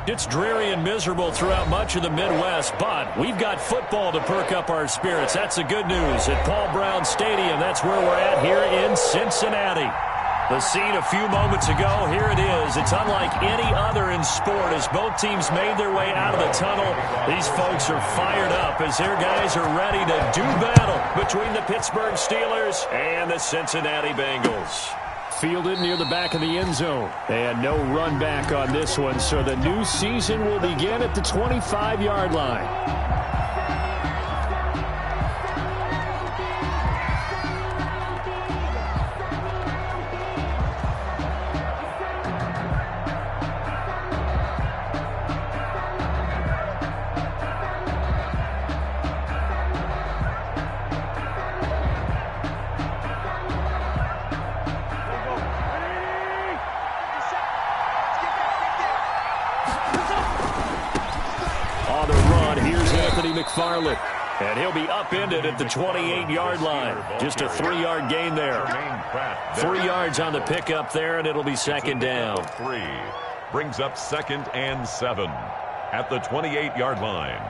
It's dreary and miserable throughout much of the Midwest, but we've got football to perk up our spirits. That's the good news. At Paul Brown Stadium, that's where we're at here in Cincinnati. The scene a few moments ago, here it is. It's unlike any other in sport as both teams made their way out of the tunnel. These folks are fired up as their guys are ready to do battle between the Pittsburgh Steelers and the Cincinnati Bengals. Fielded near the back of the end zone. And no run back on this one, so the new season will begin at the 25-yard line. And he'll be upended at the 28-yard line. Just a 3-yard gain there. 3 yards on the pickup there, and it'll be second down. 3 brings up 2nd and 7 at the 28-yard line.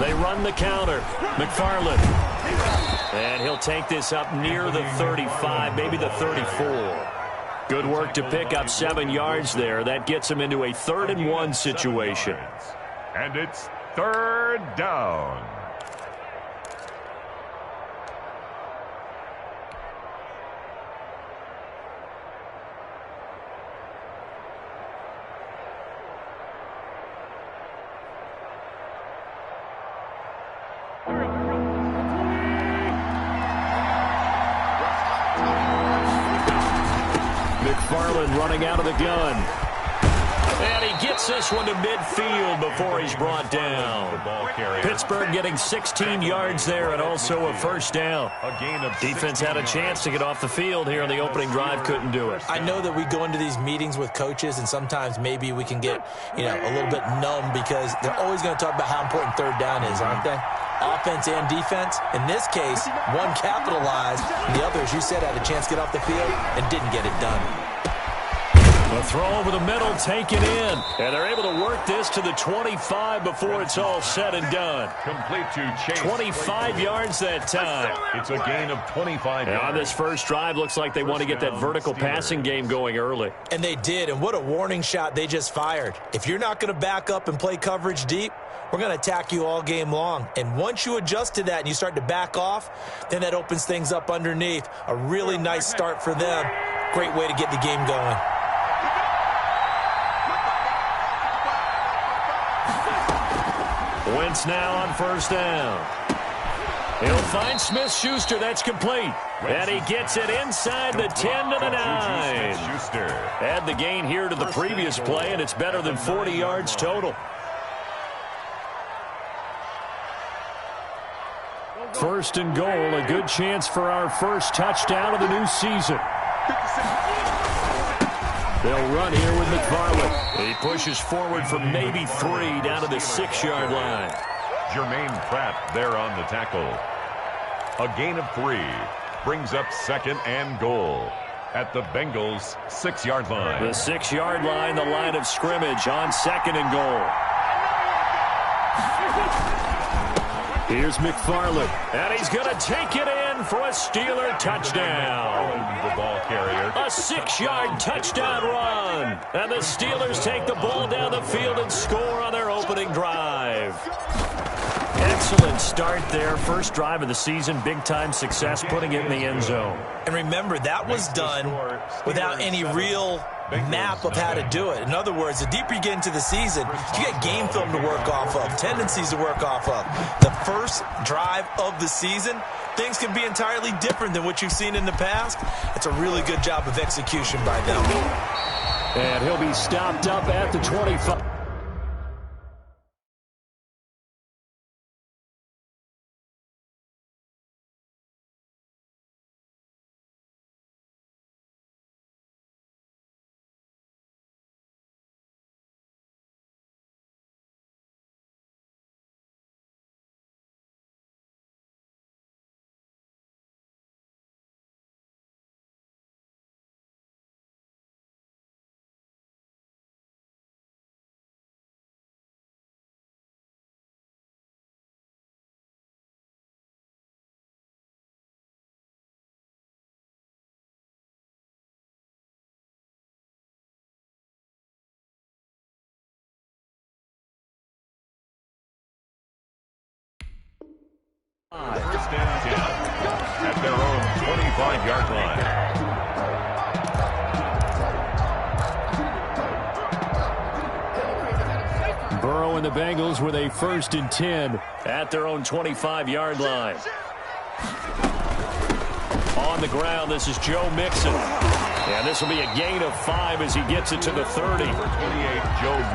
They run the counter. McFarland. And he'll take this up near the 35, maybe the 34. Good work to pick up 7 yards there. That gets him into a 3rd and 1 situation. And it's 3rd down. McFarland running out of the gun. And he gets this one to midfield before he's brought down. Pittsburgh getting 16 yards there and also a first down. Defense had a chance to get off the field here on the opening drive, couldn't do it. I know that we go into these meetings with coaches and sometimes maybe we can get, a little bit numb because they're always going to talk about how important 3rd down is, aren't they? Offense and defense. In this case, one capitalized, and the other, as you said, had a chance to get off the field and didn't get it done. A throw over the middle, taken in. And they're able to work this to the 25 before it's all said and done. Complete to Chase. 25 yards that time. It's a gain of 25 yards. On this first drive, looks like they want to get that vertical passing game going early. And they did, and what a warning shot they just fired. If you're not going to back up and play coverage deep, we're going to attack you all game long. And once you adjust to that and you start to back off, then that opens things up underneath. A really nice start for them. Great way to get the game going. Wentz now on first down. He'll find Smith-Schuster. That's complete. And he gets it inside the 10 to the 9. Add the gain here to the previous play, and it's better than 40 yards total. First and goal, a good chance for our first touchdown of the new season. They'll run here with McFarland. He pushes forward for maybe 3 down to the 6-yard line. Jermaine Pratt there on the tackle. A gain of 3 brings up 2nd and goal at the Bengals' 6-yard line. The 6-yard line, the line of scrimmage on 2nd and goal. Here's McFarland, and he's going to take it in for a Steeler touchdown. The ball carrier. A 6-yard touchdown run. And the Steelers take the ball down the field and score on their opening drive. Excellent start there. First drive of the season. Big-time success putting it in the end zone. And remember, that was done without any real map of how to do it. In other words, the deeper you get into the season, you get game film to work off of, tendencies to work off of. The first drive of the season, things can be entirely different than what you've seen in the past. It's a really good job of execution by them. And he'll be stopped up at the 25. First and 10 at their own 25-yard line. Burrow and the Bengals with a 1st and 10 at their own 25-yard line. On the ground, this is Joe Mixon. And this will be a gain of 5 as he gets it to the 30.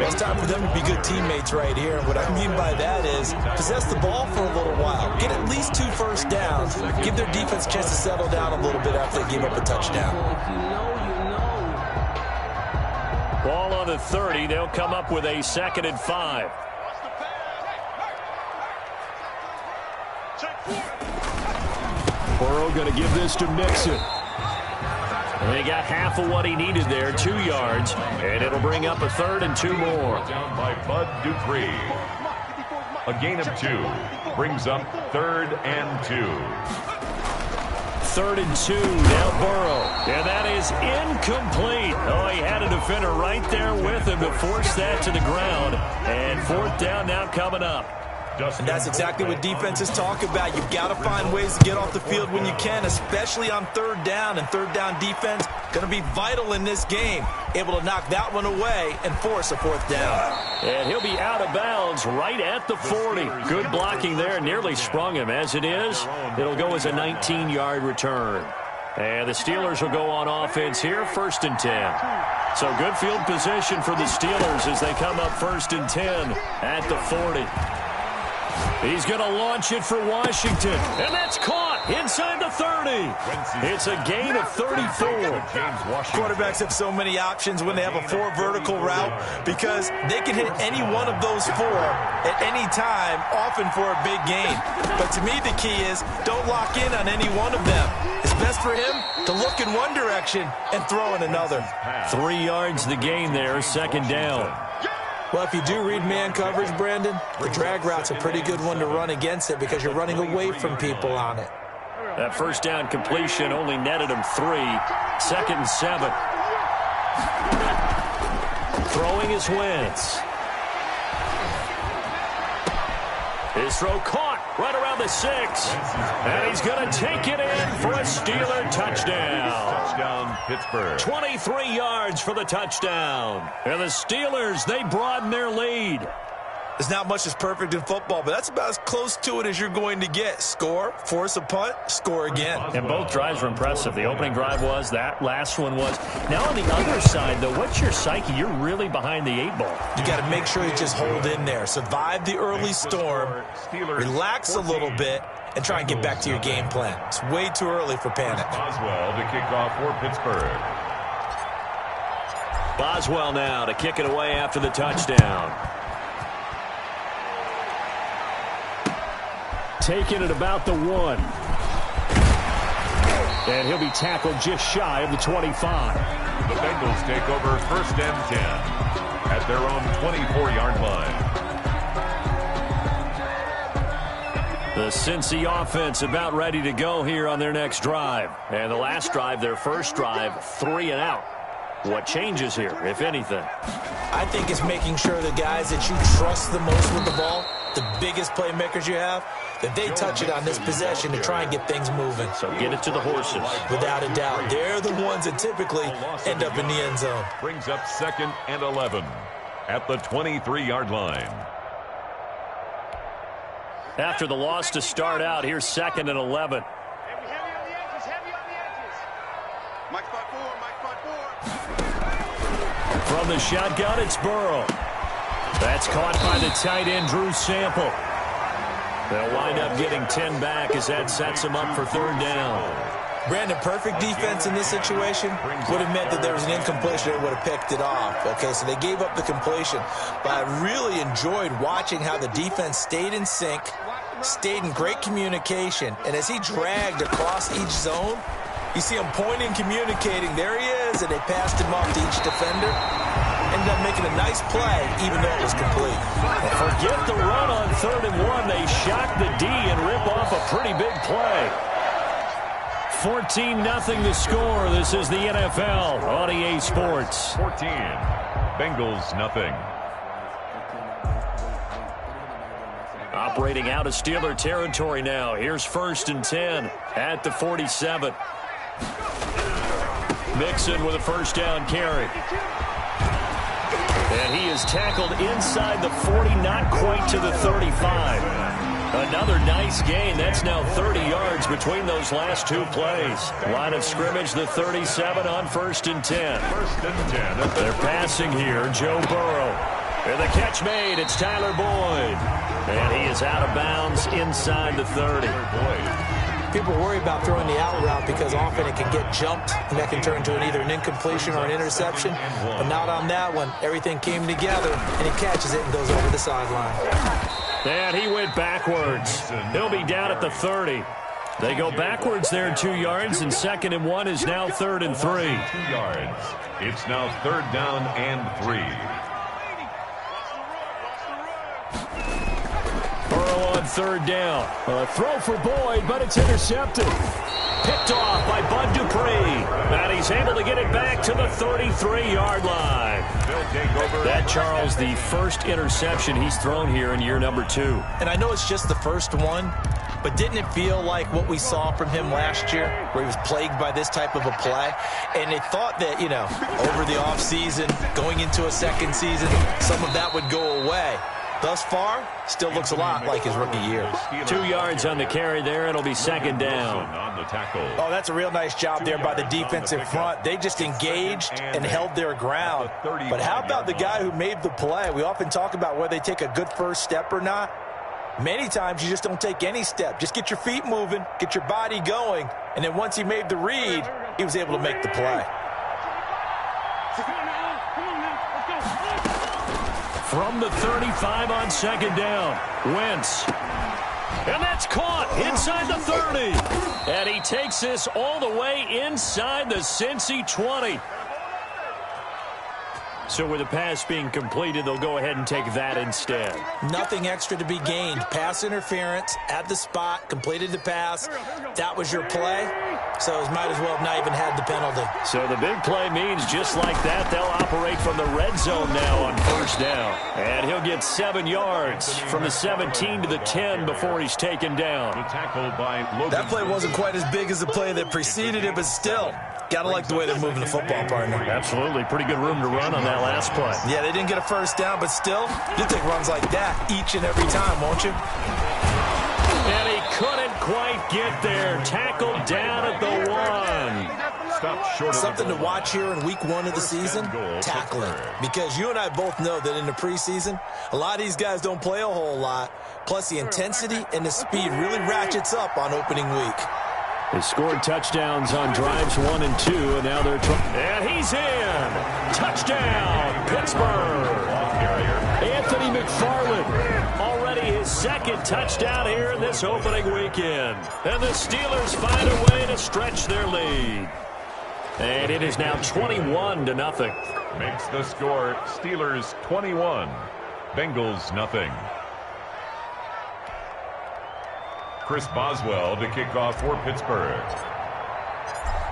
It's time for them to be good teammates right here. What I mean by that is possess the ball for a little while. Get at least 2 first downs. Give their defense a chance to settle down a little bit after they give up a touchdown. Ball on the 30. They'll come up with a 2nd and 5. Burrow going to give this to Mixon. And he got half of what he needed there, 2 yards, and it'll bring up a 3rd and 2 more. Down by Bud Dupree. A gain of 2 brings up 3rd and 2. 3rd and 2, now Burrow. And that is incomplete. Oh, he had a defender right there with him to force that to the ground. And 4th down now coming up. And that's exactly what defenses talk about. You've got to find ways to get off the field when you can, especially on 3rd down. And 3rd down defense going to be vital in this game. Able to knock that one away and force a 4th down. And he'll be out of bounds right at the 40. Good blocking there. Nearly sprung him. As it is, it'll go as a 19-yard return. And the Steelers will go on offense here, 1st and 10. So good field position for the Steelers as they come up 1st and 10 at the 40. He's going to launch it for Washington. And that's caught inside the 30. It's a gain of 34. Quarterbacks have so many options when they have a 4 vertical route because they can hit any one of those 4 at any time, often for a big gain. But to me, the key is don't lock in on any one of them. It's best for him to look in one direction and throw in another. 3 yards the gain there, 2nd down. Well, if you do read man coverage, Brandon, the drag route's a pretty good one to run against it because you're running away from people on it. That 1st down completion only netted him 3. 2nd and 7. Throwing is Wentz. His throw caught right around the 6. And he's going to take it in for a Steeler touchdown. Touchdown, Pittsburgh. 23 yards for the touchdown. And the Steelers, they broaden their lead. There's not much that's perfect in football, but that's about as close to it as you're going to get. Score, force a punt, score again. And both drives were impressive. The opening drive was, that last one was. Now on the other side, though, what's your psyche? You're really behind the 8 ball. You got to make sure you just hold in there. Survive the early storm, relax a little bit, and try and get back to your game plan. It's way too early for panic. Boswell to kick off for Pittsburgh. Boswell now to kick it away after the touchdown. Taking it about the 1. And he'll be tackled just shy of the 25. The Bengals take over 1st and 10 at their own 24-yard line. The Cincy offense about ready to go here on their next drive. And the last drive, their first drive, 3 and out. What changes here, if anything? I think it's making sure the guys that you trust the most with the ball, the biggest playmakers you have, that they touch it on this possession to try and get things moving. So get it to the horses. Without a doubt. They're the ones that typically end up in the end zone. Brings up 2nd and 11 at the 23-yard line. After the loss to start out, here's 2nd and 11. From the shotgun, it's Burrow. That's caught by the tight end, Drew Sample. They'll wind up getting 10 back as that sets them up for 3rd down. Brandon, perfect defense in this situation would have meant that there was an incompletion that would have picked it off. Okay, so they gave up the completion. But I really enjoyed watching how the defense stayed in sync, stayed in great communication, and as he dragged across each zone, you see him pointing, communicating. There he is, and they passed him off to each defender. Ended up making a nice play, even though it was complete. Forget the run on 3rd and 1. They shock the D and rip off a pretty big play. 14-0 the score. This is the NFL on EA Sports. 14, Bengals nothing. Operating out of Steeler territory now. Here's 1st and 10 at the 47. Mixon with a first down carry. And he is tackled inside the 40, not quite to the 35. Another nice gain. That's now 30 yards between those last two plays. Line of scrimmage, the 37 on 1st and 10. 1st and 10. They're passing here. Joe Burrow. And the catch made. It's Tyler Boyd. And he is out of bounds inside the 30. People worry about throwing the out route because often it can get jumped, and that can turn into either an incompletion or an interception. But not on that one. Everything came together, and he catches it and goes over the sideline. And he went backwards. He'll be down at the 30. They go backwards there 2 yards, and 2nd and 1 is now 3rd and 3. 2 yards. It's now 3rd down and 3. Burrow on 3rd down. A throw for Boyd, but it's intercepted. Picked off by Bud Dupree. And he's able to get it back to the 33-yard line. That, Charles, the first interception he's thrown here in year number 2. And I know it's just the first one, but didn't it feel like what we saw from him last year, where he was plagued by this type of a play? And they thought that, you know, over the offseason, going into a second season, some of that would go away. Thus far, still looks a lot like his rookie year. 2 yards on the carry there. It'll be 2nd down. Oh, that's a real nice job there by the defensive front. They just engaged and held their ground. But how about the guy who made the play? We often talk about whether they take a good first step or not. Many times you just don't take any step. Just get your feet moving, get your body going, and then once he made the read, he was able to make the play. From the 35 on 2nd down, Wentz. And that's caught inside the 30. And he takes this all the way inside the Cincy 20. So with the pass being completed, they'll go ahead and take that instead. Nothing extra to be gained. Pass interference at the spot, completed the pass. That was your play. So it might as well have not even had the penalty. So the big play means just like that, they'll operate from the red zone now on 1st down. And he'll get 7 yards from the 17 to the 10 before he's taken down. That play wasn't quite as big as the play that preceded it, but still, gotta like the way they're moving the football, partner. Absolutely. Pretty good room to run on that last play. Yeah, they didn't get a first down, but still, you'll take runs like that each and every time, won't you? And he couldn't quite get there. Tackled down at the 1. Something to watch here in week 1 of the season, tackling. Because you and I both know that in the preseason, a lot of these guys don't play a whole lot. Plus, the intensity and the speed really ratchets up on opening week. They scored touchdowns on drives 1 and 2, and now they're and he's in. Touchdown, Pittsburgh. Anthony McFarland, already his 2nd touchdown here in this opening weekend. And the Steelers find a way to stretch their lead. And it is now 21-0. Makes the score Steelers 21, Bengals nothing. Chris Boswell to kick off for Pittsburgh.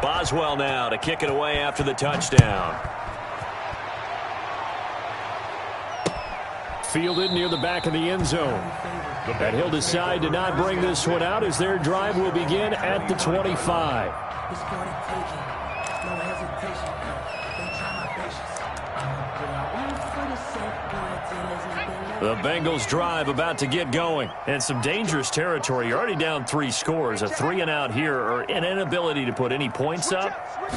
Boswell now to kick it away after the touchdown. Fielded near the back of the end zone. And he'll decide to not bring this one out as their drive will begin at the 25. The Bengals drive about to get going. And some dangerous territory. You're already down 3 scores. A 3-and-out here or an inability to put any points up.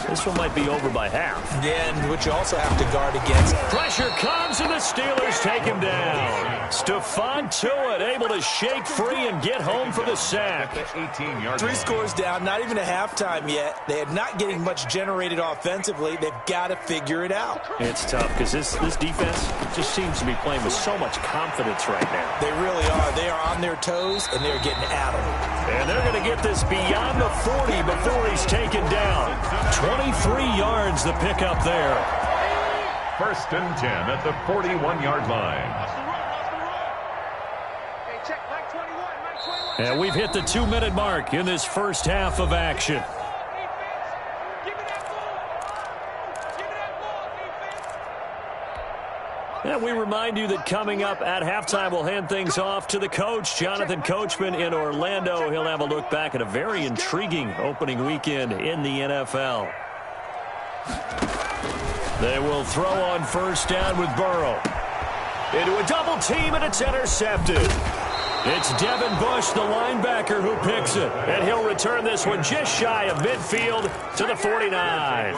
This one might be over by half. Yeah, and which you also have to guard against. Pressure comes and the Steelers take him down. Stephon Tuitt able to shake free and get home for the sack. 3 scores down, not even a halftime yet. They are not getting much generated offensively. They've got to figure it out. It's tough because this defense just seems to be playing with so much confidence right now. They really are. They are on their toes, and they're getting at them. And they're going to get this beyond the 40 before he's taken down. 23 yards the pickup there. 1st and 10 at the 41-yard line. And we've hit the 2-minute mark in this first half of action. And we remind you that coming up at halftime, we'll hand things off to the coach, Jonathan Coachman in Orlando. He'll have a look back at a very intriguing opening weekend in the NFL. They will throw on first down with Burrow. Into a double team, and it's intercepted. It's Devin Bush, the linebacker, who picks it. And he'll return this one just shy of midfield to the 49.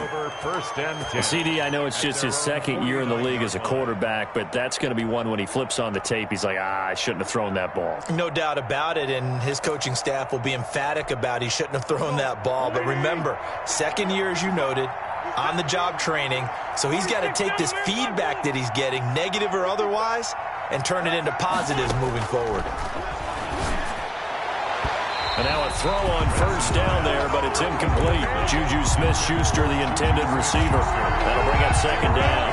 CD, I know it's just his second year in the league as a quarterback, but that's going to be one when he flips on the tape. He's like, I shouldn't have thrown that ball. No doubt about it, and his coaching staff will be emphatic about he shouldn't have thrown that ball. But remember, second year, as you noted, on-the-job training, so he's got to take this feedback that he's getting, negative or otherwise, and turn it into positives moving forward. And now a throw on first down there, but it's incomplete. Juju Smith-Schuster, the intended receiver. That'll bring up second down.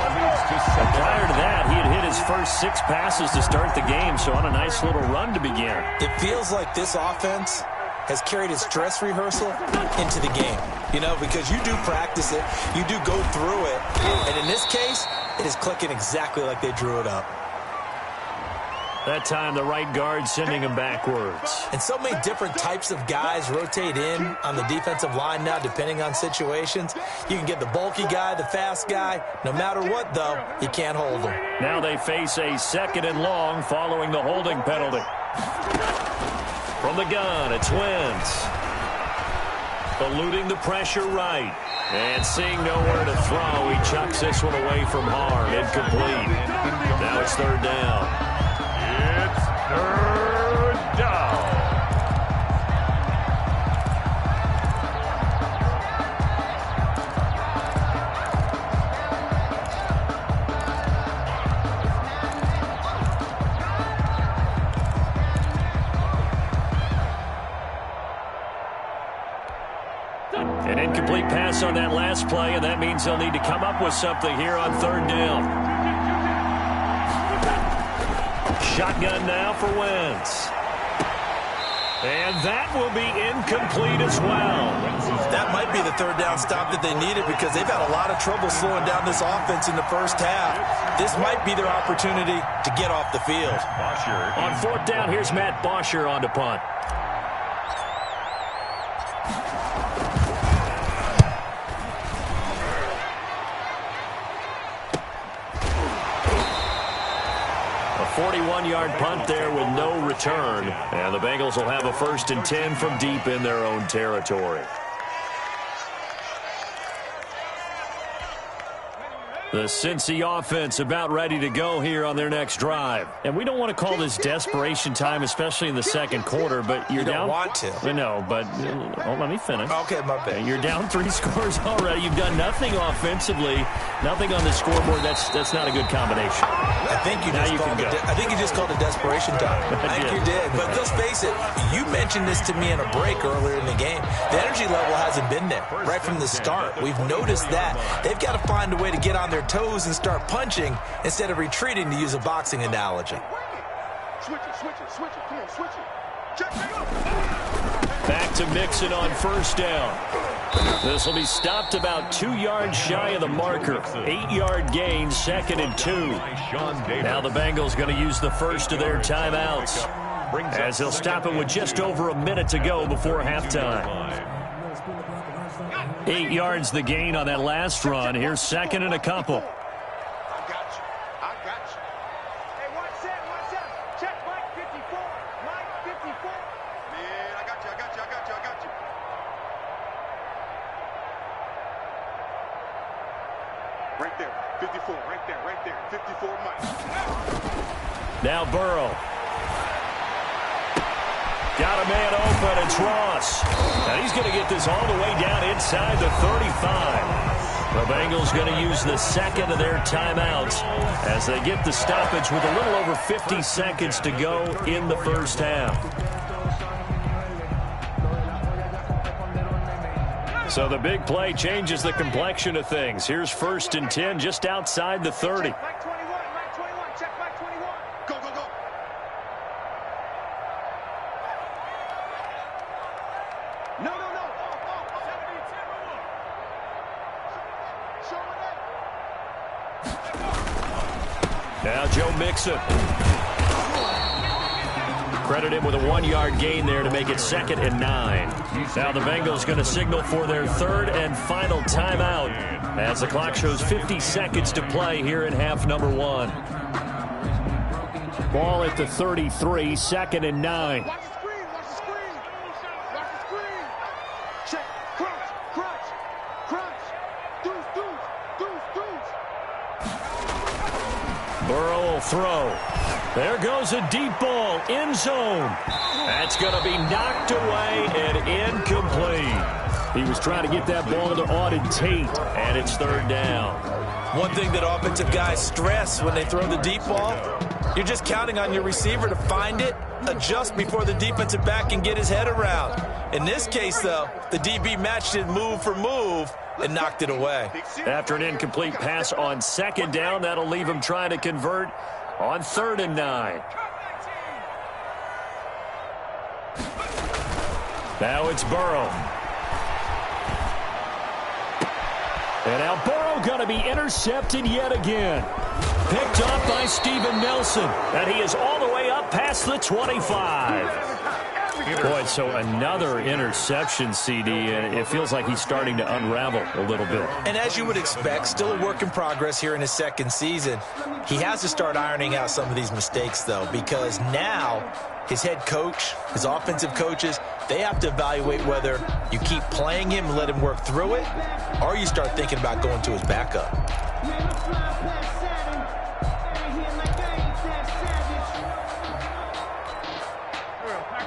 And prior to that, he had hit his first 6 passes to start the game, so on a nice little run to begin. It feels like this offense has carried its dress rehearsal into the game. You know, because you do practice it, you do go through it, and in this case, it is clicking exactly like they drew it up. That time, the right guard sending him backwards. And so many different types of guys rotate in on the defensive line now, depending on situations. You can get the bulky guy, the fast guy. No matter what, though, you can't hold them. Now they face a 2nd and long following the holding penalty. From the gun, it's Wentz. Eluding the pressure right. And seeing nowhere to throw, he chucks this one away from harm. Incomplete. Now it's 3rd down. It's 3rd down. An incomplete pass on that last play, and that means they'll need to come up with something here on 3rd down. Shotgun now for Wentz. And that will be incomplete as well. That might be the 3rd down stop that they needed because they've had a lot of trouble slowing down this offense in the first half. This might be their opportunity to get off the field. On 4th down, here's Matt Bosher on to punt. A 41-yard punt there with no return. And the Bengals will have a 1st and 10 from deep in their own territory. The Cincy offense about ready to go here on their next drive. And we don't want to call this desperation time, especially in the second quarter, but you're down. You don't want to. I know, but let me finish. Okay, my bad. You're down 3 scores already. You've done nothing offensively, nothing on the scoreboard. That's not a good combination. I think you just called it desperation time. I think you did. But let's face it, you mentioned this to me in a break earlier in the game. The energy level hasn't been there right from the start. We've noticed that. They've got to find a way to get on their toes and start punching instead of retreating, to use a boxing analogy. Switch it. Come on, switch it. Check it out. Back to Mixon on first down. This will be stopped about 2 yards shy of the marker. 8-yard gain, 2nd and 2. Now the Bengals going to use the first of their timeouts, as they'll stop it with just over a minute to go before halftime. 8 yards the gain on that last run. Here's 2nd and a couple. I got you. Hey, one set. Check Mike 54. Mike 54. Man, I got you. Right there. 54. Right there. 54 Mike. Now Burrow. Got a man open. It's Ross. And he's going to get this all the way down inside the 35. The Bengals going to use the 2nd of their timeouts as they get the stoppage with a little over 50 seconds to go in the first half. So the big play changes the complexion of things. Here's 1st and 10 just outside the 30. Mike 21. Check Mike 21. Go. No. Show it up. Now Joe Mixon. Credit him with a 1-yard gain there to make it 2nd and 9. Now the Bengals going to signal for their 3rd and final timeout as the clock shows 50 seconds to play here in half number 1. Ball at the 33, 2nd and 9. Watch the screen, watch the screen. Watch the screen. Check, crunch, crunch, crunch. Deuce, deuce, deuce, deuce. Burrow will throw. There goes a deep ball, end zone. That's going to be knocked away and incomplete. He was trying to get that ball to Auden Tate, and it's 3rd down. One thing that offensive guys stress when they throw the deep ball, you're just counting on your receiver to find it, adjust before the defensive back can get his head around. In this case, though, the DB matched it move for move and knocked it away. After an incomplete pass on 2nd down, that'll leave him trying to convert on 3rd and 9. Now it's Burrow. And now Burrow going to be intercepted yet again. Picked up by Steven Nelson. And he is all the way up past the 25. Boy, so another interception, CD, and it feels like he's starting to unravel a little bit. And as you would expect, still a work in progress here in his 2nd season. He has to start ironing out some of these mistakes, though, because now his head coach, his offensive coaches, they have to evaluate whether you keep playing him and let him work through it, or you start thinking about going to his backup.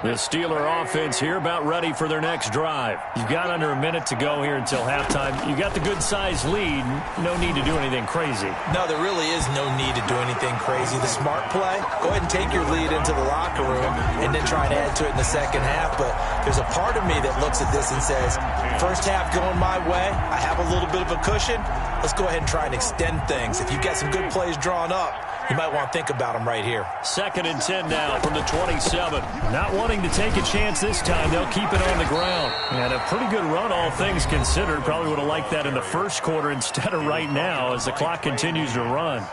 The Steeler offense here about ready for their next drive. You've got under a minute to go here until halftime. You got the good-sized lead. No need to do anything crazy. No, there really is no need to do anything crazy. The smart play, go ahead and take your lead into the locker room and then try and add to it in the 2nd half. But there's a part of me that looks at this and says, first half going my way, I have a little bit of a cushion. Let's go ahead and try and extend things. If you've got some good plays drawn up, you might want to think about them right here. 2nd and 10 now from the 27. Not wanting to take a chance this time. They'll keep it on the ground. And a pretty good run, all things considered. Probably would have liked that in the 1st quarter instead of right now as the clock continues to run.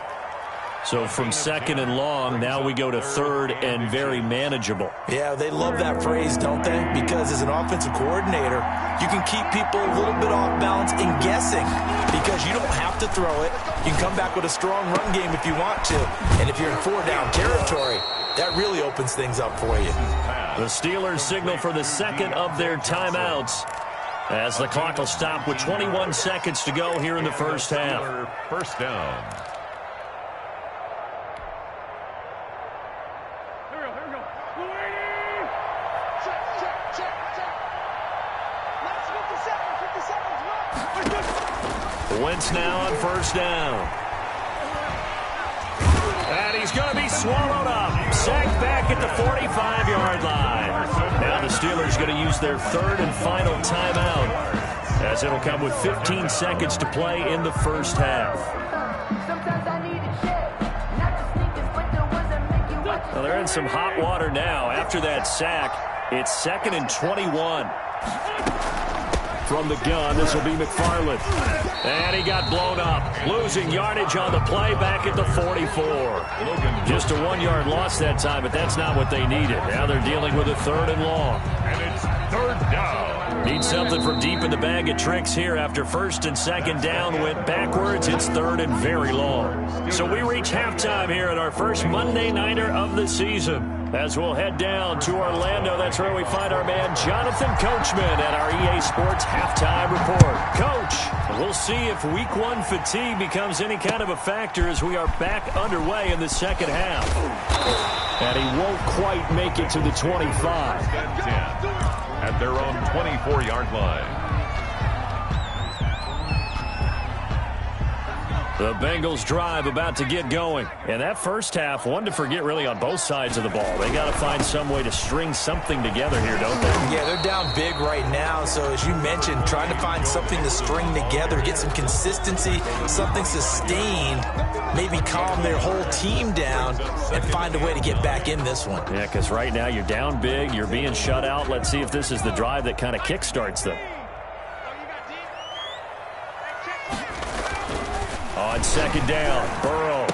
So from 2nd and long, now we go to 3rd and very manageable. Yeah, they love that phrase, don't they? Because as an offensive coordinator, you can keep people a little bit off balance and guessing because you don't have to throw it. You can come back with a strong run game if you want to. And if you're in 4-down territory, that really opens things up for you. The Steelers signal for the 2nd of their timeouts as the clock will stop with 21 seconds to go here in the 1st half. 1st down. Wentz now on 1st down. And he's going to be swallowed up. Sacked back at the 45-yard line. Now the Steelers going to use their 3rd and final timeout as it'll come with 15 seconds to play in the 1st half. Well, they're in some hot water now. After that sack, it's 2nd and 21. From the gun, this will be McFarland. And he got blown up. Losing yardage on the play back at the 44. Just a 1-yard loss that time, but that's not what they needed. Now they're dealing with a 3rd and long. And it's 3rd down. Need something from deep in the bag of tricks here after 1st and 2nd down went backwards. It's 3rd and very long. So we reach halftime here at our first Monday Nighter of the season. As we'll head down to Orlando, that's where we find our man Jonathan Coachman at our EA Sports Halftime Report. Coach, we'll see if Week 1 fatigue becomes any kind of a factor as we are back underway in the 2nd half. And he won't quite make it to the 25. At their own 24-yard line. The Bengals drive about to get going. And that 1st half, one to forget really on both sides of the ball. They got to find some way to string something together here, don't they? Yeah, they're down big right now. So as you mentioned, trying to find something to string together, get some consistency, something sustained, maybe calm their whole team down and find a way to get back in this one. Yeah, because right now you're down big, you're being shut out. Let's see if this is the drive that kind of kickstarts them. On 2nd down, Burrow.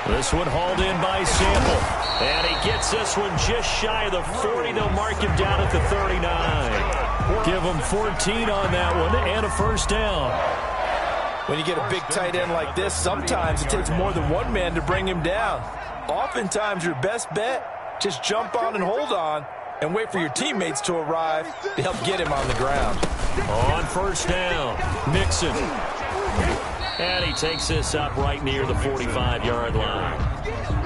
This one hauled in by Sample. And he gets this one just shy of the 40. They'll mark him down at the 39. Give him 14 on that one and a first down. When you get a big tight end like this, sometimes it takes more than one man to bring him down. Oftentimes, your best bet, just jump on and hold on and wait for your teammates to arrive to help get him on the ground. On first down, Mixon. And he takes this up right near the 45-yard line.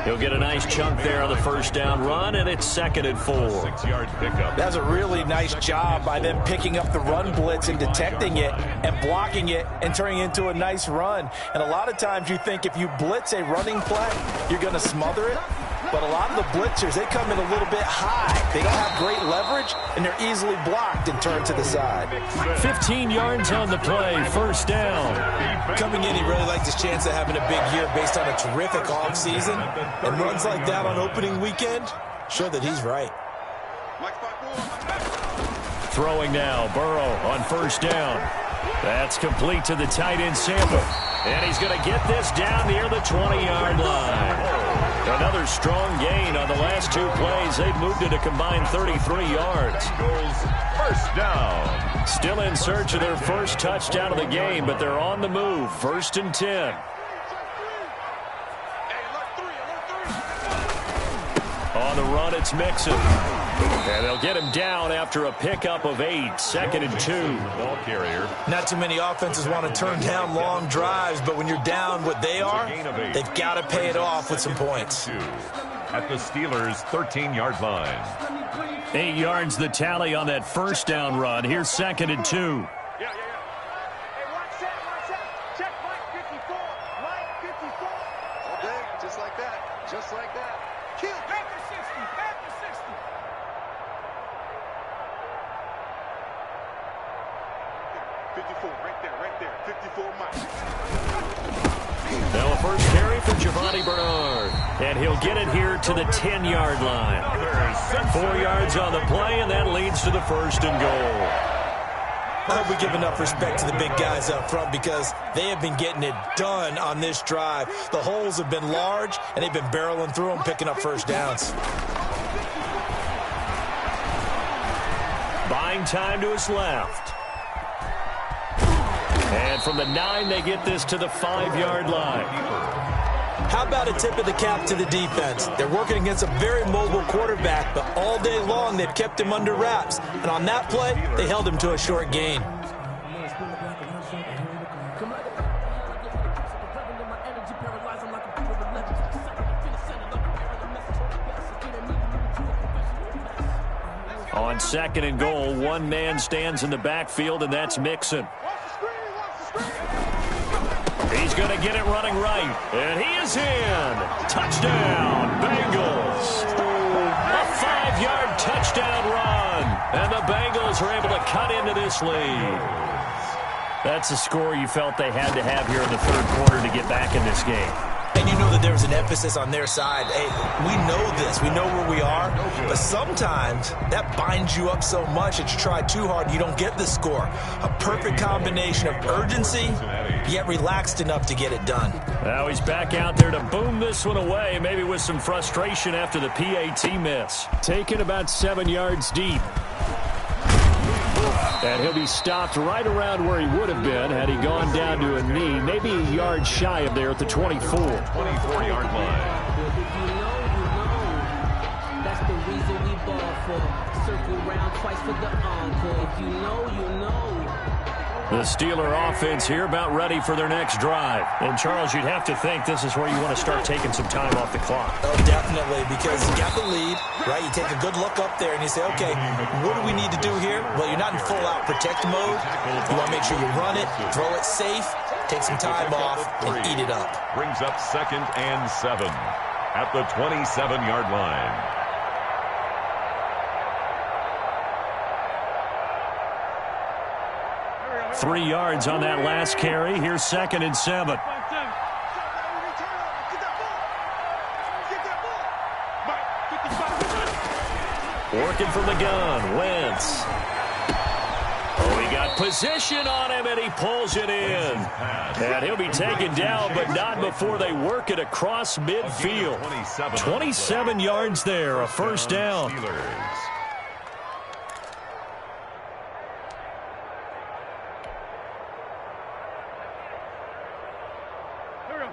He'll get a nice chunk there on the first down run, and it's 2nd and 4. 6-yard pickup. That's a really nice job by them picking up the run blitz and detecting it and blocking it and turning it into a nice run. And a lot of times you think if you blitz a running play, you're going to smother it. But a lot of the blitzers, they come in a little bit high. They don't have great leverage, and they're easily blocked and turned to the side. 15 yards on the play, first down. Coming in, he really liked his chance of having a big year based on a terrific offseason. And runs like that on opening weekend, show that he's right. Throwing now, Burrow on first down. That's complete to the tight end Sample. And he's going to get this down near the 20-yard line. Another strong gain on the last two plays. They've moved it a combined 33 yards. First down. Still in search of their first touchdown of the game, but they're on the move. 1st and 10. On the run, it's Mixon. And they'll get him down after a pickup of 8. 2nd and 2. Ball carrier. Not too many offenses want to turn down long drives, but when you're down what they are, they've got to pay it off with some points. At the Steelers' 13-yard line. 8 yards the tally on that first down run. Here's 2nd and 2. Hey, one set. Check Mike 54. Mike 54. All day, just like that. Just like that. Kill. Back to 60. Back to 60. 54, right there. 54, Mike. Now a first carry for Giovanni Bernard. And he'll get it here to the 10-yard line. 4 yards on the play, and that leads to the 1st and goal. I hope we give enough respect to the big guys up front because they have been getting it done on this drive. The holes have been large, and they've been barreling through them, picking up first downs. Buying time to his left. And from the 9, they get this to the 5-yard line. How about a tip of the cap to the defense? They're working against a very mobile quarterback, but all day long they've kept him under wraps. And on that play, they held him to a short gain. On 2nd and goal, one man stands in the backfield, and that's Mixon. He's going to get it running right, and he is in. Touchdown, Bengals. A 5-yard touchdown run, and the Bengals are able to cut into this lead. That's a score you felt they had to have here in the third quarter to get back in this game. And you know that there was an emphasis on their side. Hey, we know this. We know where we are. But sometimes that binds you up so much that you try too hard and you don't get the score. A perfect combination of urgency, yet relaxed enough to get it done. Now he's back out there to boom this one away, maybe with some frustration after the PAT miss. Taken about 7 yards deep. And he'll be stopped right around where he would have been had he gone down to a knee, maybe a yard shy of there at the 24. 24-yard line. If you know, that's the reason we ball for. Circle round twice for the encore. If you know, you know. The Steeler offense here about ready for their next drive. And, Charles, you'd have to think this is where you want to start taking some time off the clock. Oh, definitely, because you got the lead, right? You take a good look up there and you say, okay, what do we need to do here? Well, you're not in full-out protect mode. You want to make sure you run it, throw it safe, take some time off, and eat it up. Brings up 2nd and 7 at the 27-yard line. 3 yards on that last carry. Here's 2nd and 7. Working from the gun, Wentz. Oh, he got Position on him, and he pulls it in. And he'll be taken down, but not before they work it across midfield. 27 yards there, a first down.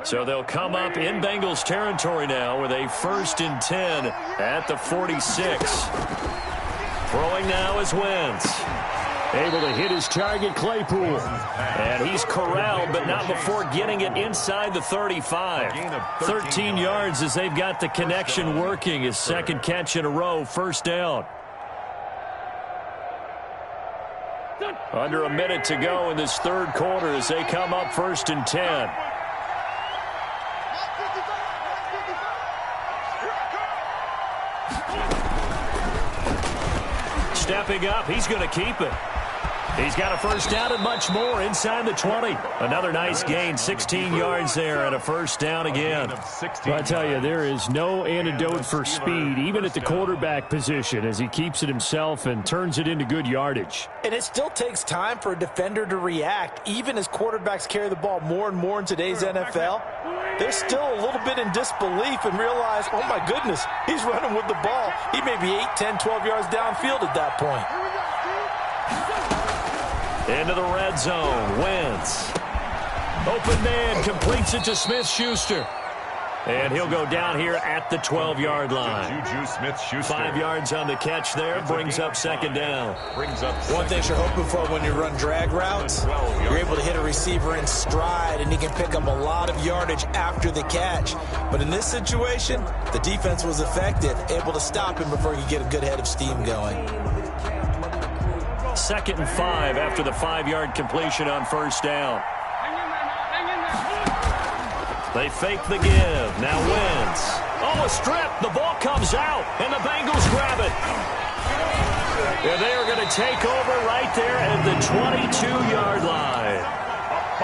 So they'll come up in Bengals territory now with a 1st and 10 at the 46. Throwing now is Wentz. Able to hit his target, Claypool. And he's corralled, but not before getting it inside the 35. 13 yards as they've got the connection working. His second catch in a row, first down. Under a minute to go in this third quarter as they come up 1st and 10. Stepping up, he's going to keep it. He's got a first down and much more inside the 20. Another nice gain, 16 yards there and a first down again. Well, I tell you, there is no antidote for speed, even at the quarterback position, as he keeps it himself and turns it into good yardage. And it still takes time for a defender to react, even as quarterbacks carry the ball more and more in today's NFL. They're still a little bit in disbelief and realize, oh my goodness, he's running with the ball. He may be 8, 10, 12 yards downfield at that point. Into the red zone, Wentz. Open man, completes it to Smith-Schuster. And he'll go down here at the 12-yard line. Juju Smith-Schuster. 5 yards on the catch there, brings up second down. One thing you're hoping for when you run drag routes, you're able to hit a receiver in stride, and he can pick up a lot of yardage after the catch. But in this situation, the defense was effective, able to stop him before he could get a good head of steam going. 2nd and 5 after the 5-yard completion on first down. They fake the give. Now Wentz. Oh, a strip. The ball comes out, and the Bengals grab it. And they are going to take over right there at the 22-yard line.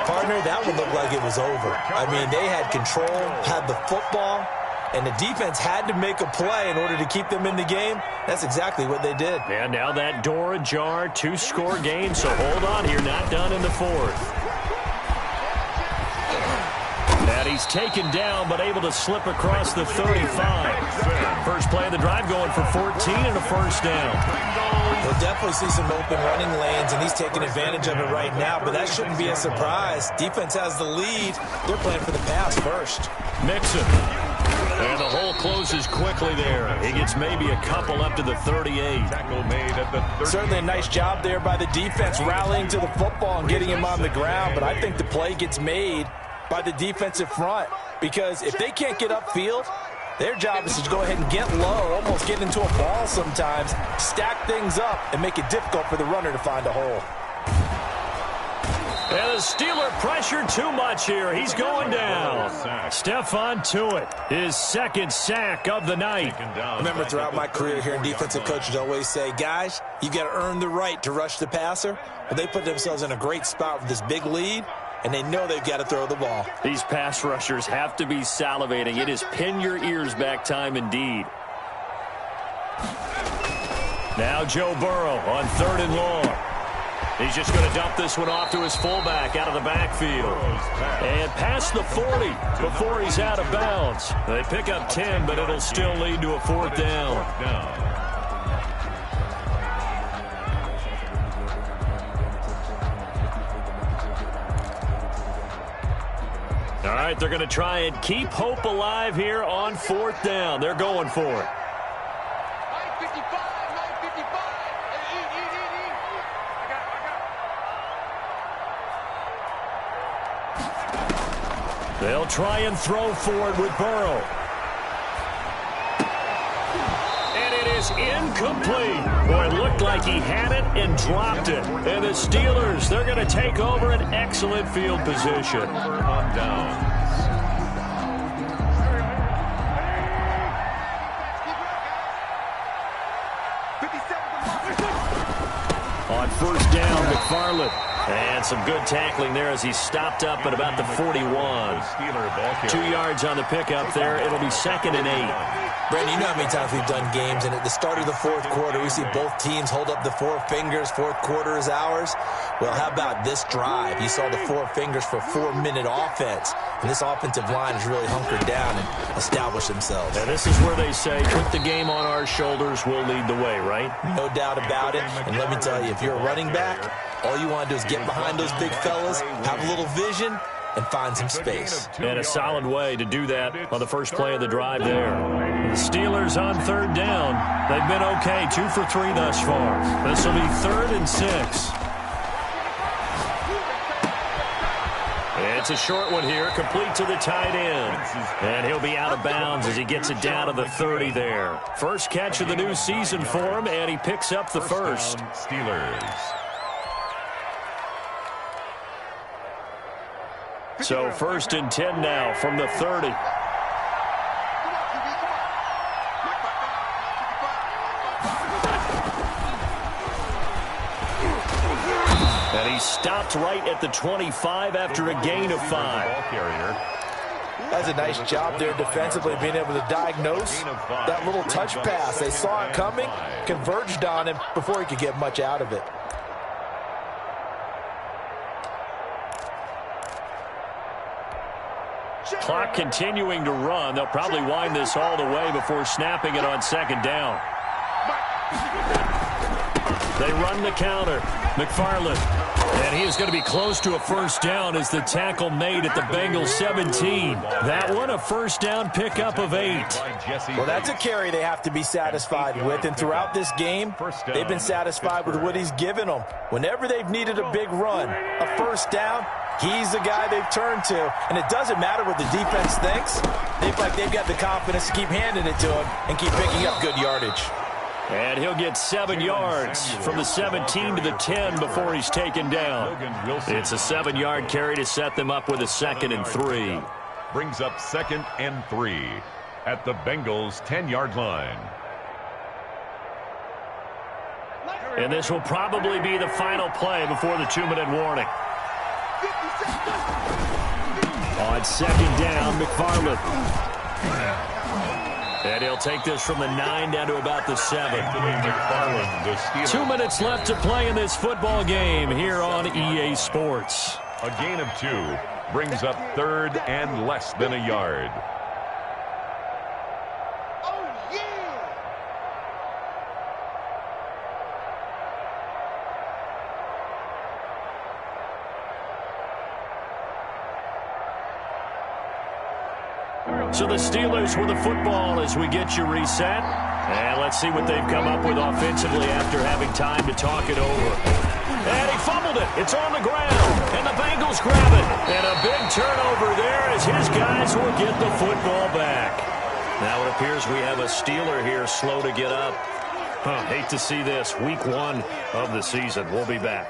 Partner, that one looked like it was over. I mean, they had control, had the football, and the defense had to make a play in order to keep them in the game. That's exactly what they did. And now that door ajar, 2-score game, so hold on here, not done in the 4th. And he's taken down, but able to slip across the 35. First play of the drive going for 14 and a first down. We'll definitely see some open running lanes, and he's taking advantage of it right now, but that shouldn't be a surprise. Defense has the lead. They're playing for the pass first. Mixon. And the hole closes quickly there. He gets maybe a couple up to the 38. Tackle made at the 38. Certainly a nice job there by the defense rallying to the football and getting him on the ground, but I think the play gets made by the defensive front, because if they can't get upfield, their job is to go ahead and get low, almost get into a ball sometimes, stack things up, and make it difficult for the runner to find a hole. And the Steeler pressure too much here. He's going down. Stephon Tuitt, his second sack of the night. Remember, throughout my career here in defensive coaches always say, guys, you got to earn the right to rush the passer. But they put themselves in a great spot with this big lead, and they know they've got to throw the ball. These pass rushers have to be salivating. It is pin your ears back time indeed. Now Joe Burrow on 3rd and long. He's just going to dump this one off to his fullback out of the backfield. And past the 40 before he's out of bounds. They pick up 10, but it'll still lead to a 4th down. All right, they're going to try and keep hope alive here on 4th down. They're going for it. They'll try and throw for it with Burrow. And it is incomplete. Boy, it looked like he had it and dropped it. And the Steelers, they're going to take over an excellent field position. On downs. On first down, McFarland. And some good tackling there as he stopped up at about the 41. 2 yards on the pickup there. It'll be 2nd and 8. Brandon, you know how many times we've done games, and at the start of the fourth quarter, we see both teams hold up the four fingers, fourth quarter is ours. Well, how about this drive? You saw the four fingers for 4-minute offense, and this offensive line has really hunkered down and established themselves. And this is where they say, put the game on our shoulders, we'll lead the way, right? No doubt about it, and let me tell you, if you're a running back, all you want to do is get behind those big fellas, have a little vision, and find some space. And a solid way to do that on the first play of the drive there. The Steelers on third down. They've been okay, 2 for 3 thus far. This will be 3rd and 6. It's a short one here, complete to the tight end. And he'll be out of bounds as he gets it down to the 30 there. First catch of the new season for him, and he picks up the first. Steelers. So 1st and 10 now from the 30. And he stopped right at the 25 after a gain of 5. That's a nice job there defensively, being able to diagnose that little touch pass. They saw it coming, converged on him before he could get much out of it. Clock continuing to run. They'll probably wind this all the way before snapping it on 2nd down. They run the counter. McFarland. And he is going to be close to a first down as the tackle made at the Bengals 17. That one a first down pickup of 8. Well, that's a carry they have to be satisfied with. And throughout this game, they've been satisfied with what he's given them. Whenever they've needed a big run, a first down, he's the guy they've turned to. And it doesn't matter what the defense thinks. They feel like they've got the confidence to keep handing it to him and keep picking up good yardage. And he'll get 7 yards from the 17 to the 10 before he's taken down. It's a 7-yard carry to set them up with a 2nd and 3. Brings up 2nd and 3 at the Bengals 10-yard line. And this will probably be the final play before the 2-minute warning. On 2nd down, McFarland. And he'll take this from the 9 down to about the 7. 2 minutes left to play in this football game here on EA Sports. A gain of 2 brings up 3rd and less than a yard. So the Steelers with the football as we get you reset. And let's see what they've come up with offensively after having time to talk it over. And he fumbled it. It's on the ground. And the Bengals grab it. And a big turnover there as his guys will get the football back. Now it appears we have a Steeler here slow to get up. Hate to see this. Week 1 of the season. We'll be back.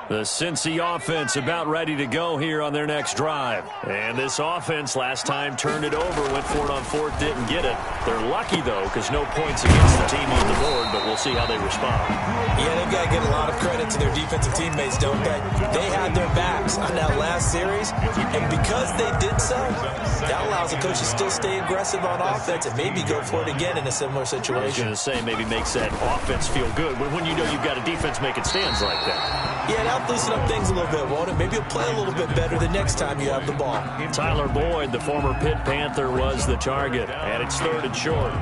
The Cincy offense about ready to go here on their next drive. And this offense last time turned it over, went for it on 4th, didn't get it. They're lucky, though, because no points against the team on the board, but we'll see how they respond. Yeah, they've got to get a lot of credit to their defensive teammates, don't they? They had their backs on that last series, and because they did so, that allows the coach to still stay aggressive on offense and maybe go for it again in a similar situation. I was going to say maybe makes that offense feel good when you know you've got a defense making stands like that. Yeah, that'll loosen up things a little bit, won't it? Maybe you'll play a little bit better the next time you have the ball. Tyler Boyd, the former Pitt Panther, was the target, and it's 3rd and short.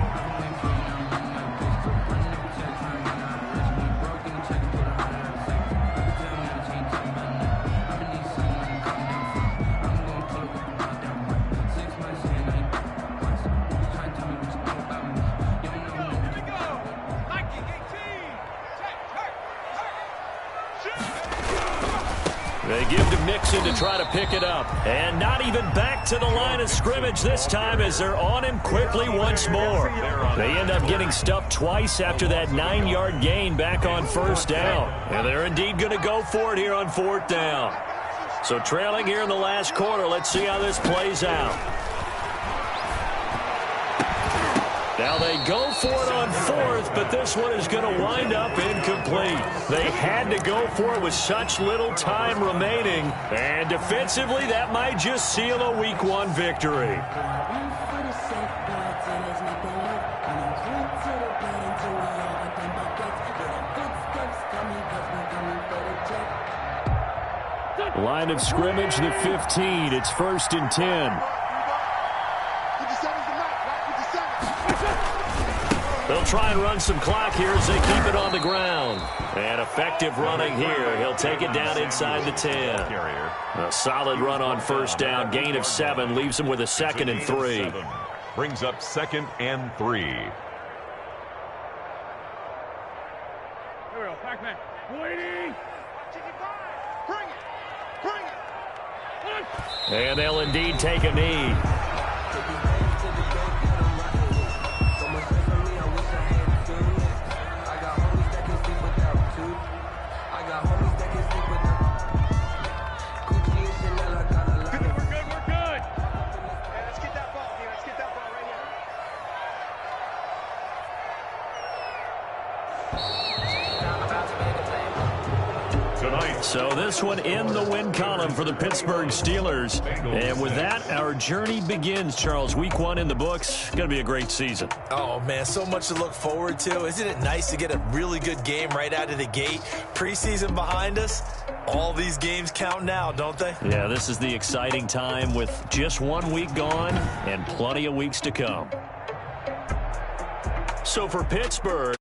They give to Mixon to try to pick it up. And not even back to the line of scrimmage this time as they're on him quickly once more. They end up getting stuffed twice after that 9-yard gain back on first down. And they're indeed going to go for it here on fourth down. So trailing here in the last quarter, let's see how this plays out. Now they go for it on fourth, but this one is going to wind up incomplete. They had to go for it with such little time remaining, and defensively that might just seal a Week 1 victory. Line of scrimmage, the 15. It's 1st and 10. They'll try and run some clock here as they keep it on the ground. And effective running here. He'll take it down inside the 10. A solid run on first down. Gain of 7 leaves him with a 2nd and 3. Brings up 2nd and 3. Here we go, Pac-Man. Waiting. Bring it. Bring it. And they'll indeed take a knee. So this one in the win column for the Pittsburgh Steelers. And with that, our journey begins, Charles. Week 1 in the books. Going to be a great season. Oh, man, so much to look forward to. Isn't it nice to get a really good game right out of the gate? Preseason behind us. All these games count now, don't they? Yeah, this is the exciting time with just 1 week gone and plenty of weeks to come. So for Pittsburgh...